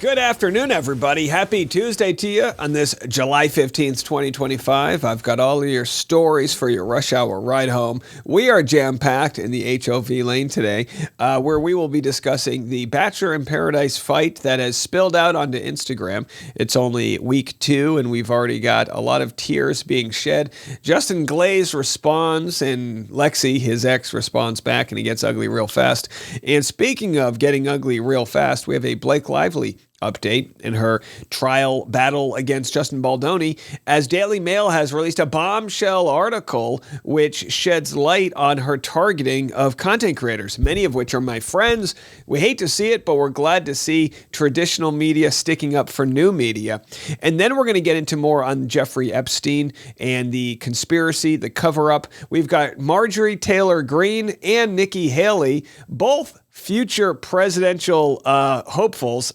Good afternoon, everybody. Happy Tuesday to you on this July 15th, 2025. I've got all of your stories for your rush hour ride home. We are jam-packed in the HOV lane today, where we will be discussing the Bachelor in Paradise fight that has spilled out onto Instagram. It's only week 2, and we've already got a lot of tears being shed. Justin Glaze responds, and Lexi, his ex, responds back, and he gets ugly real fast. And speaking of getting ugly real fast, we have a Blake Lively update in her trial battle against Justin Baldoni, as Daily Mail has released a bombshell article which sheds light on her targeting of content creators, many of which are my friends. We hate to see it, but we're glad to see traditional media sticking up for new media. And then we're going to get into more on Jeffrey Epstein and the conspiracy, the cover-up. We've got Marjorie Taylor Greene and Nikki Haley, both future presidential hopefuls,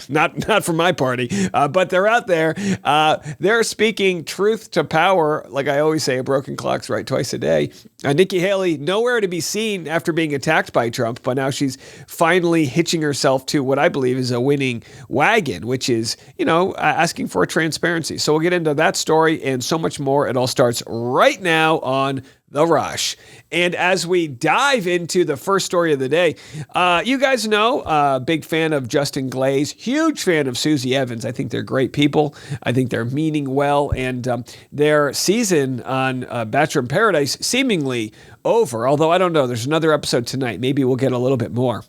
not from my party, but they're out there. They're speaking truth to power. Like I always say, a broken clock's right twice a day. Nikki Haley, nowhere to be seen after being attacked by Trump, but now she's finally hitching herself to what I believe is a winning wagon, which is, asking for transparency. So we'll get into that story and so much more. It all starts right now on The Rush. And as we dive into the first story of the day, you guys know, big fan of Justin Glaze, huge fan of Susie Evans. I think they're great people. I think they're meaning well, and their season on Bachelor in Paradise seemingly over, although I don't know. There's another episode tonight. Maybe we'll get a little bit more.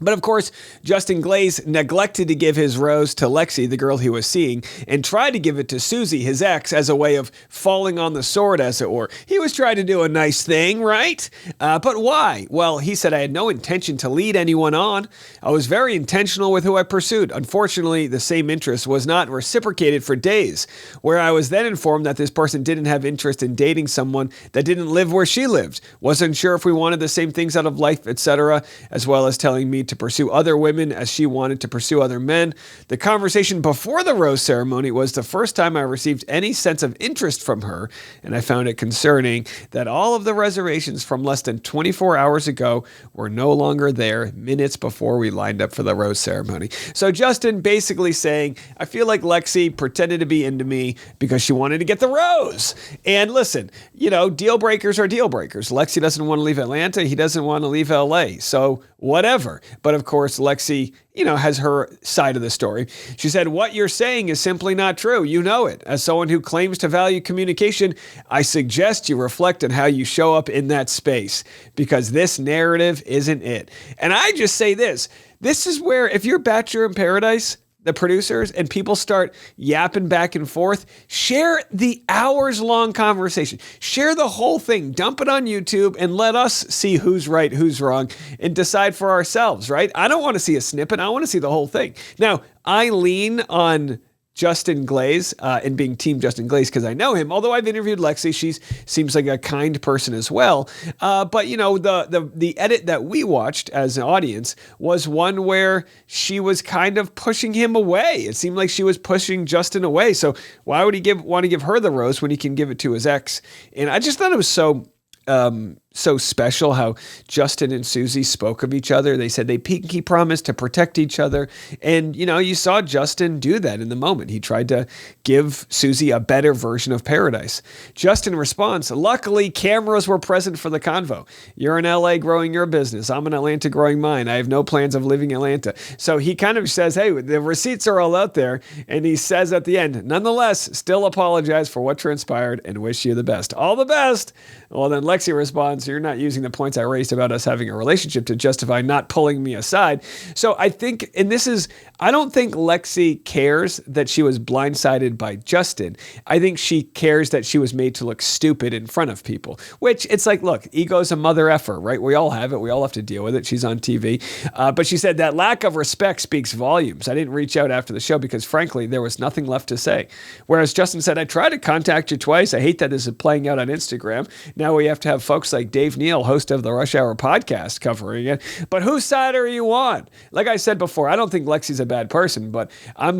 But of course, Justin Glaze neglected to give his rose to Lexi, the girl he was seeing, and tried to give it to Susie, his ex, as a way of falling on the sword, as it were. He was trying to do a nice thing, right? But why? Well, he said, I had no intention to lead anyone on. I was very intentional with who I pursued. Unfortunately, the same interest was not reciprocated for days, where I was then informed that this person didn't have interest in dating someone that didn't live where she lived, wasn't sure if we wanted the same things out of life, etc., as well as telling me to pursue other women as she wanted to pursue other men. The conversation before the rose ceremony was the first time I received any sense of interest from her, and I found it concerning that all of the reservations from less than 24 hours ago were no longer there minutes before we lined up for the rose ceremony. So Justin basically saying, I feel like Lexi pretended to be into me because she wanted to get the rose. And listen, deal breakers are deal breakers. Lexi doesn't want to leave Atlanta. He doesn't want to leave LA. So whatever. But of course, Lexi, has her side of the story. She said, what you're saying is simply not true. You know it. As someone who claims to value communication, I suggest you reflect on how you show up in that space, because this narrative isn't it. And I just say this is where, if you're Bachelor in Paradise, the producers, and people start yapping back and forth, share the hours-long conversation. Share the whole thing. Dump it on YouTube and let us see who's right, who's wrong, and decide for ourselves, right? I don't want to see a snippet. I want to see the whole thing. Now, I lean on Justin Glaze and being team Justin Glaze because I know him. Although I've interviewed Lexi, she seems like a kind person as well. But the edit that we watched as an audience was one where she was kind of pushing him away. It seemed like she was pushing Justin away. So why would he want to give her the rose when he can give it to his ex? And I just thought it was so special how Justin and Susie spoke of each other. They said they pinky promised to protect each other. And, you saw Justin do that in the moment. He tried to give Susie a better version of paradise. Justin responds, luckily, cameras were present for the convo. You're in LA growing your business. I'm in Atlanta growing mine. I have no plans of leaving Atlanta. So he kind of says, hey, the receipts are all out there. And he says at the end, nonetheless, still apologize for what transpired and wish you the best. All the best. Well, then Lexi responds, you're not using the points I raised about us having a relationship to justify not pulling me aside. So I think, I don't think Lexi cares that she was blindsided by Justin. I think she cares that she was made to look stupid in front of people, which it's like, look, ego's a mother effer, right? We all have it. We all have to deal with it. She's on TV. But she said that lack of respect speaks volumes. I didn't reach out after the show because frankly, there was nothing left to say. Whereas Justin said, I tried to contact you twice. I hate that this is playing out on Instagram. Now we have to have folks like like Dave Neal, host of the Rush Hour podcast, covering it. But whose side are you on? Like I said before, I don't think Lexi's a bad person, but I'm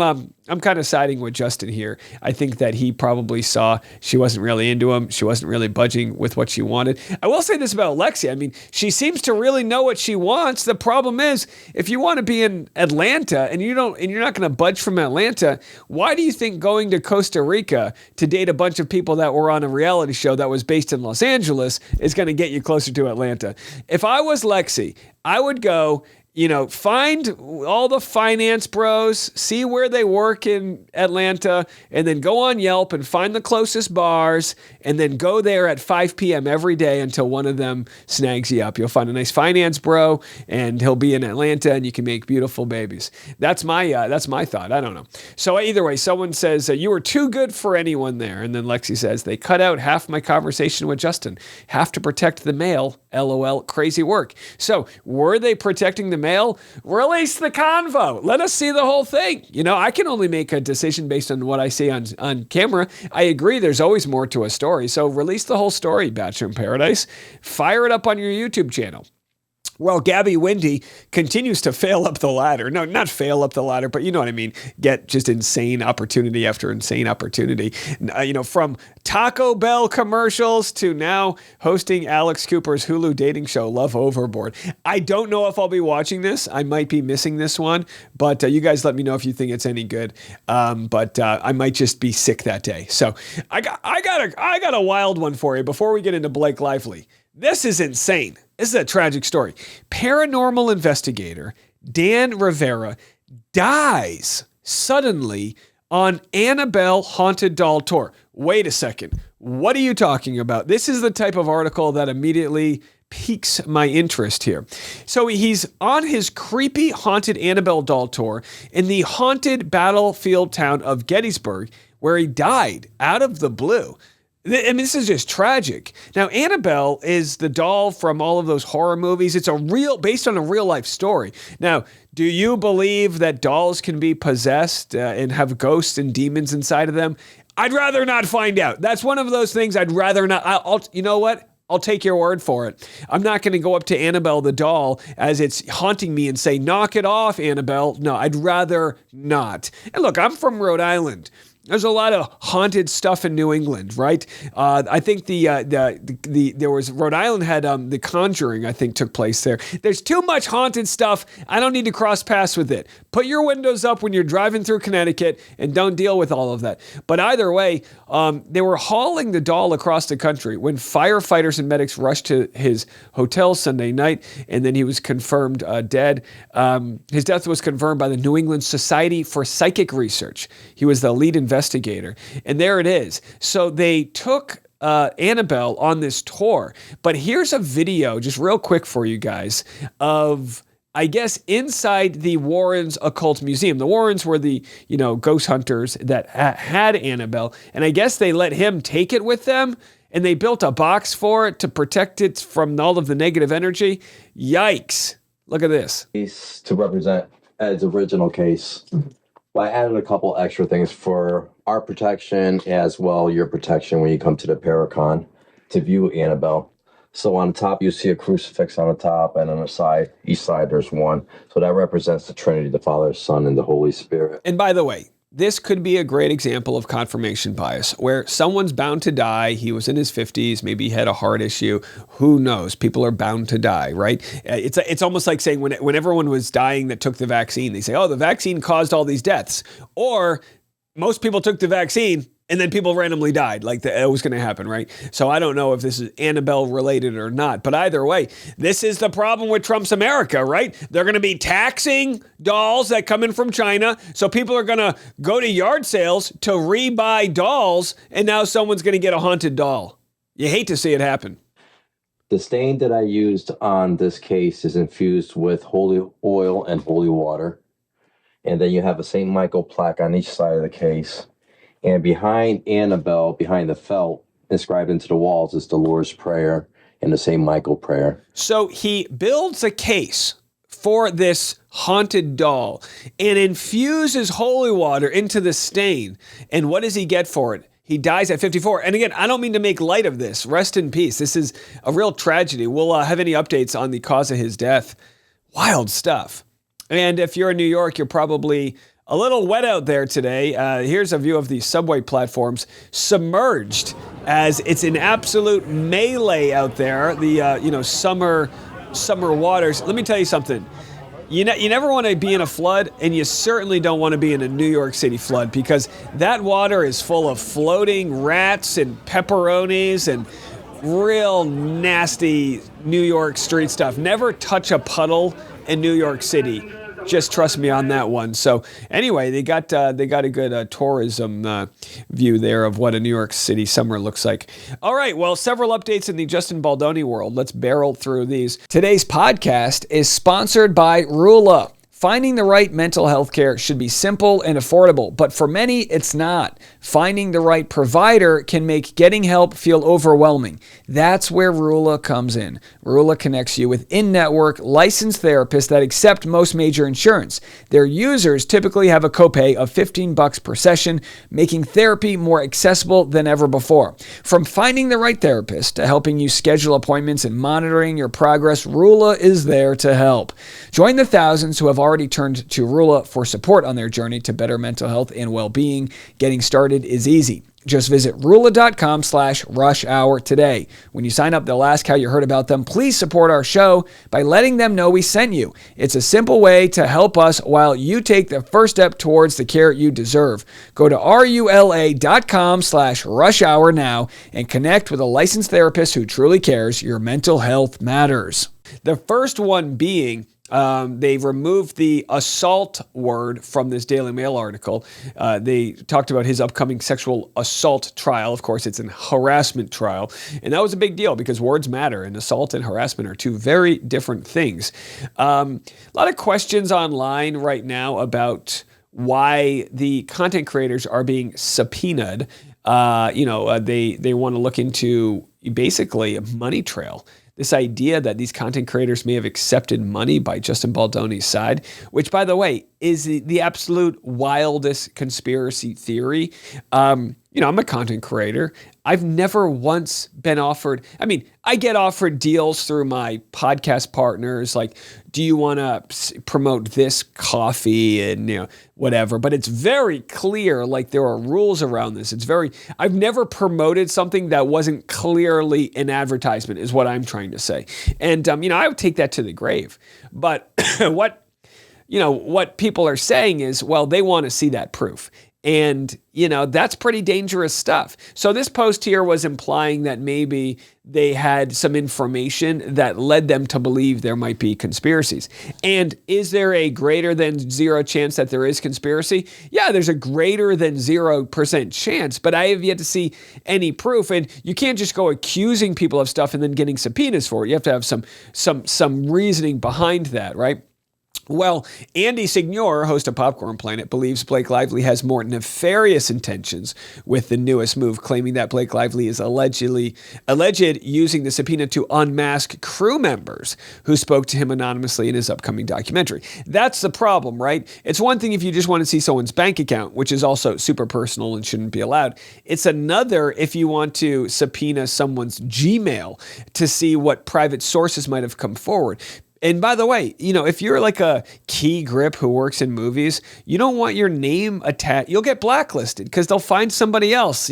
kind of siding with Justin here. I think that he probably saw she wasn't really into him. She wasn't really budging with what she wanted. I will say this about Lexi. I mean, she seems to really know what she wants. The problem is, if you want to be in Atlanta and you're not going to budge from Atlanta, why do you think going to Costa Rica to date a bunch of people that were on a reality show that was based in Los Angeles is going to get you closer to Atlanta? If I was Lexi, I would go, find all the finance bros, see where they work in Atlanta, and then go on Yelp and find the closest bars, and then go there at 5 p.m. every day until one of them snags you up. You'll find a nice finance bro, and he'll be in Atlanta, and you can make beautiful babies. That's my thought. I don't know. So either way, someone says, you were too good for anyone there. And then Lexi says, they cut out half my conversation with Justin. Have to protect the mail. LOL, crazy work. So were they protecting the mail? Release the convo. Let us see the whole thing. I can only make a decision based on what I see on camera. I agree there's always more to a story. So release the whole story, Bachelor in Paradise. Fire it up on your YouTube channel. Well, Gabby Windey continues to fail up the ladder. No, not fail up the ladder, but you know what I mean. Get just insane opportunity after insane opportunity. From Taco Bell commercials to now hosting Alex Cooper's Hulu dating show, Love Overboard. I don't know if I'll be watching this. I might be missing this one, but you guys let me know if you think it's any good. But I might just be sick that day. So I got a wild one for you before we get into Blake Lively. This is insane. This is a tragic story. Paranormal investigator Dan Rivera dies suddenly on Annabelle haunted doll tour. Wait a second. What are you talking about? This is the type of article that immediately piques my interest here. So he's on his creepy haunted Annabelle doll tour in the haunted battlefield town of Gettysburg, where he died out of the blue. I mean, this is just tragic. Now, Annabelle is the doll from all of those horror movies. It's based on a real life story. Now, do you believe that dolls can be possessed and have ghosts and demons inside of them? I'd rather not find out. That's one of those things I'd rather not. You know what? I'll take your word for it. I'm not going to go up to Annabelle the doll as it's haunting me and say, knock it off, Annabelle. No, I'd rather not. And look, I'm from Rhode Island. There's a lot of haunted stuff in New England, right? I think there was Rhode Island had The Conjuring, I think, took place there. There's too much haunted stuff. I don't need to cross paths with it. Put your windows up when you're driving through Connecticut and don't deal with all of that. But either way, they were hauling the doll across the country when firefighters and medics rushed to his hotel Sunday night, and then he was confirmed dead. His death was confirmed by the New England Society for Psychic Research. He was the lead investigator. And there it is. So they took Annabelle on this tour. But here's a video, just real quick for you guys, of, I guess, inside the Warrens Occult Museum. The Warrens were the, ghost hunters that had Annabelle. And I guess they let him take it with them. And they built a box for it to protect it from all of the negative energy. Yikes. Look at this. To represent Ed's original case. Well, I added a couple extra things for our protection as well your protection when you come to the Paracon to view Annabelle. So on the top, you see a crucifix on the top, and on the side, each side, there's one. So that represents the Trinity, the Father, Son, and the Holy Spirit. And by the way, this could be a great example of confirmation bias, where someone's bound to die. He was in his 50s. Maybe he had a heart issue. Who knows? People are bound to die, right? It's almost like saying when everyone was dying that took the vaccine, they say, oh, the vaccine caused all these deaths. Or most people took the vaccine and then people randomly died. Like it was going to happen, right? So I don't know if this is Annabelle related or not. But either way, this is the problem with Trump's America, right? They're going to be taxing dolls that come in from China. So people are going to go to yard sales to rebuy dolls. And now someone's going to get a haunted doll. You hate to see it happen. The stain that I used on this case is infused with holy oil and holy water. And then you have a St. Michael plaque on each side of the case. And behind Annabelle, behind the felt, inscribed into the walls is the Lord's Prayer and the St. Michael prayer. So he builds a case for this haunted doll and infuses holy water into the stain. And what does he get for it? He dies at 54. And again, I don't mean to make light of this. Rest in peace. This is a real tragedy. We'll have any updates on the cause of his death. Wild stuff. And if you're in New York, you're probably a little wet out there today. Here's a view of the subway platforms submerged as it's an absolute melee out there. The summer waters. Let me tell you something. You never want to be in a flood, and you certainly don't want to be in a New York City flood, because that water is full of floating rats and pepperonis and real nasty New York street stuff. Never touch a puddle in New York City. Just trust me on that one. So anyway, they got a good tourism view there of what a New York City summer looks like. All right, well, several updates in the Justin Baldoni world. Let's barrel through these. Today's podcast is sponsored by Rula. Finding the right mental health care should be simple and affordable, but for many, it's not. Finding the right provider can make getting help feel overwhelming. That's where Rula comes in. Rula connects you with in-network licensed therapists that accept most major insurance. Their users typically have a copay of $15 per session, making therapy more accessible than ever before. From finding the right therapist to helping you schedule appointments and monitoring your progress, Rula is there to help. Join the thousands who have already turned to Rula for support on their journey to better mental health and well-being. Getting started is easy. Just visit Rula.com/rush-hour today. When you sign up, they'll ask how you heard about them. Please support our show by letting them know we sent you. It's a simple way to help us while you take the first step towards the care you deserve. Go to Rula.com/rush-hour now and connect with a licensed therapist who truly cares. Your mental health matters. The first one being, they removed the assault word from this Daily Mail article. They talked about his upcoming sexual assault trial. Of course, it's a harassment trial. And that was a big deal because words matter, and assault and harassment are two very different things. A lot of questions online right now about why the content creators are being subpoenaed. They want to look into basically a money trail. This idea that these content creators may have accepted money by Justin Baldoni's side, which, by the way, is the absolute wildest conspiracy theory. I'm a content creator. I've never once been offered, I get offered deals through my podcast partners, like, do you want to promote this coffee and, whatever. But it's very clear, like, there are rules around this. I've never promoted something that wasn't clearly an advertisement, is what I'm trying to say. And, I would take that to the grave. But what people are saying is, well, they want to see that proof. And, that's pretty dangerous stuff. So this post here was implying that maybe they had some information that led them to believe there might be conspiracies. And is there a greater than 0% chance that there is conspiracy? Yeah, there's a greater than 0% chance, but I have yet to see any proof. And you can't just go accusing people of stuff and then getting subpoenas for it. You have to have some reasoning behind that, right? Well, Andy Signor, host of Popcorn Planet, believes Blake Lively has more nefarious intentions with the newest move, claiming that Blake Lively is alleged using the subpoena to unmask crew members who spoke to him anonymously in his upcoming documentary. That's the problem, right? It's one thing if you just want to see someone's bank account, which is also super personal and shouldn't be allowed. It's another if you want to subpoena someone's Gmail to see what private sources might have come forward. And by the way, if you're like a key grip who works in movies, you don't want your name attached. You'll get blacklisted because they'll find somebody else,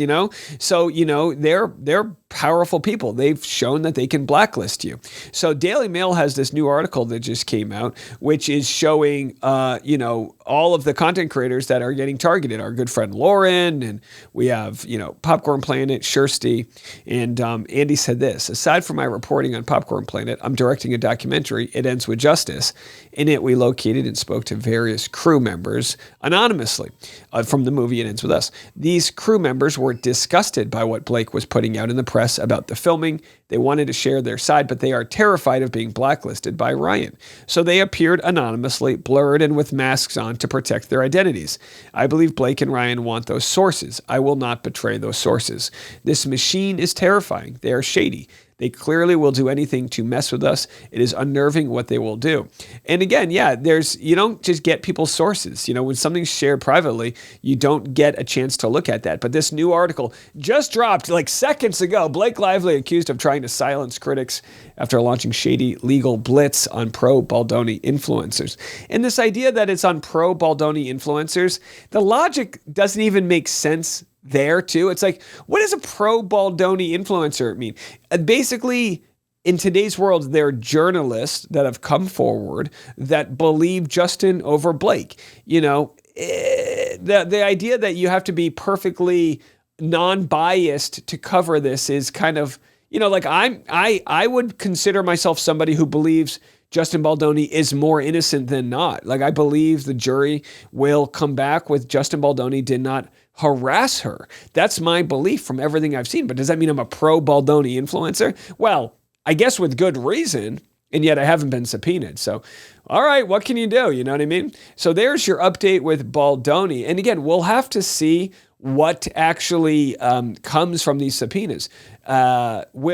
So, they're powerful people. They've shown that they can blacklist you. So Daily Mail has this new article that just came out, which is showing, all of the content creators that are getting targeted. Our good friend Lauren, and we have, Popcorn Planet, Kirsty, and Andy said this: aside from my reporting on Popcorn Planet, I'm directing a documentary, It Ends with Justice. In it, we located and spoke to various crew members anonymously from the movie It Ends With Us. These crew members were disgusted by what Blake was putting out in the press about the filming. They wanted to share their side, but they are terrified of being blacklisted by Ryan. So they appeared anonymously, blurred and with masks on to protect their identities. I believe Blake and Ryan want those sources. I will not betray those sources. This machine is terrifying. They are shady. They clearly will do anything to mess with us. It is unnerving what they will do. And again, yeah, you don't just get people's sources. When something's shared privately, you don't get a chance to look at that. But this new article just dropped like seconds ago. Blake Lively accused of trying to silence critics after launching shady legal blitz on pro-Baldoni influencers. And this idea that it's on pro-Baldoni influencers, the logic doesn't even make sense there too. It's like, what does a pro-Baldoni influencer mean? Basically, in today's world, there are journalists that have come forward that believe Justin over Blake. The idea that you have to be perfectly non-biased to cover this is kind of, like I would consider myself somebody who believes Justin Baldoni is more innocent than not. Like, I believe the jury will come back with Justin Baldoni did not harass her. That's my belief from everything I've seen. But does that mean I'm a pro-Baldoni influencer? Well, I guess with good reason, and yet I haven't been subpoenaed. So, all right, what can you do? You know what I mean? So there's your update with Baldoni. And again, we'll have to see what actually comes from these subpoenas. We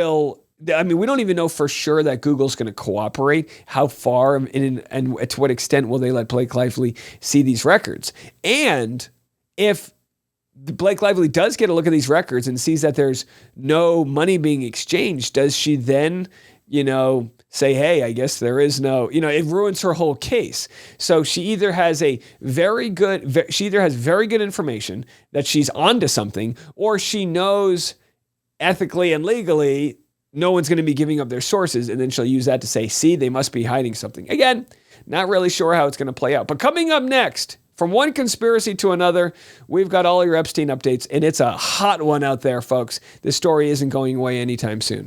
don't even know for sure that Google's going to cooperate. How far and to what extent will they let Blake Lively see these records? And if Blake Lively does get a look at these records and sees that there's no money being exchanged, does she then, say, hey, I guess there is no, it ruins her whole case. So she either has very good information that she's onto something, or she knows ethically and legally no one's going to be giving up their sources, and then she'll use that to say, see, they must be hiding something. Again, not really sure how it's going to play out. But coming up next, from one conspiracy to another, we've got all your Epstein updates, and it's a hot one out there, folks. This story isn't going away anytime soon.